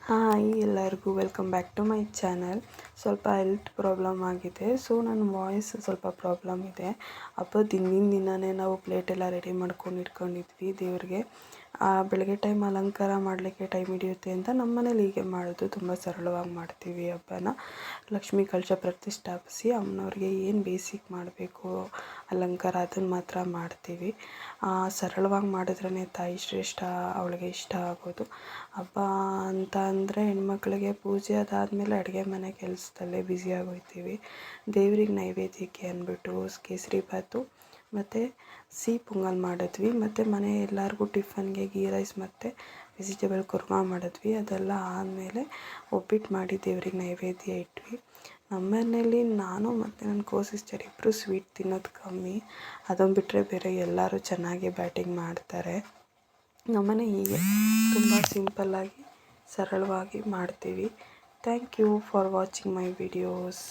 Hi ಎಲ್ಲರಿಗೂ welcome back to my channel. ಸ್ವಲ್ಪ health problem ಆಗಿದೆ, ಸೊ ನನ್ನ ವಾಯ್ಸ್ ಸ್ವಲ್ಪ ಪ್ರಾಬ್ಲಮ್ ಇದೆ. ಹಬ್ಬದ ಹಿಂದಿನ ದಿನವೇ ನಾವು ಪ್ಲೇಟೆಲ್ಲ ರೆಡಿ ಮಾಡ್ಕೊಂಡು ಇಟ್ಕೊಂಡಿದ್ವಿ ದೇವ್ರಿಗೆ. ಬೆಳಗ್ಗೆ ಟೈಮ್ ಅಲಂಕಾರ ಮಾಡಲಿಕ್ಕೆ ಟೈಮ್ ಹಿಡಿಯುತ್ತೆ ಅಂತ ನಮ್ಮ ಮನೇಲಿ ಹೀಗೆ ಮಾಡೋದು, ತುಂಬ ಸರಳವಾಗಿ ಮಾಡ್ತೀವಿ ಹಬ್ಬನ. ಲಕ್ಷ್ಮೀ ಕಲಶ ಪ್ರತಿಷ್ಠಾಪಿಸಿ ಅಮ್ಮನವ್ರಿಗೆ ಏನು ಬೇಸಿಕ್ ಮಾಡಬೇಕು ಅಲಂಕಾರ ಅದನ್ನು ಮಾತ್ರ ಮಾಡ್ತೀವಿ. ಸರಳವಾಗಿ ಮಾಡಿದ್ರೇ ತಾಯಿ ಶ್ರೇಷ್ಠ, ಅವಳಿಗೆ ಇಷ್ಟ ಆಗೋದು. ಹಬ್ಬ ಅಂತ ಅಂದರೆ ಹೆಣ್ಮಕ್ಳಿಗೆ ಪೂಜೆ ಅದಾದಮೇಲೆ ಅಡುಗೆ ಮನೆ ಕೆಲಸದಲ್ಲೇ ಬ್ಯುಸಿಯಾಗೋಗ್ತೀವಿ. ದೇವ್ರಿಗೆ ನೈವೇದ್ಯಕ್ಕೆ ಅಂದ್ಬಿಟ್ಟು ಕೇಸರಿ ಬಾತು ಮತ್ತು ಸಿಹಿ ಪೊಂಗಲ್ ಮಾಡಿದ್ವಿ. ಮತ್ತು ಮನೆ ಎಲ್ಲರಿಗೂ ಟಿಫನ್ಗೆ ಗೀ ರೈಸ್ ಮತ್ತು ವೆಜಿಟೇಬಲ್ ಕುರ್ಮಾ ಮಾಡಿದ್ವಿ. ಅದೆಲ್ಲ ಆದಮೇಲೆ ಒಬ್ಬಟ್ಟು ಮಾಡಿ ದೇವ್ರಿಗೆ ನೈವೇದ್ಯ ಇಟ್ವಿ. ನಮ್ಮ ಮನೇಲಿ ನಾನು ಮತ್ತು ನನ್ನ ಕೋ ಸಿಸ್ಟರ್ ಇಬ್ಬರು ಸ್ವೀಟ್ ತಿನ್ನೋದು ಕಮ್ಮಿ. ಅದನ್ನು ಬಿಟ್ಟರೆ ಬೇರೆ ಎಲ್ಲರೂ ಚೆನ್ನಾಗಿ ಬ್ಯಾಟಿಂಗ್ ಮಾಡ್ತಾರೆ. ನಮ್ಮನೆ ಹೀಗೆ ತುಂಬ ಸಿಂಪಲ್ಲಾಗಿ ಸರಳವಾಗಿ ಮಾಡ್ತೀವಿ. Thank you for watching my videos.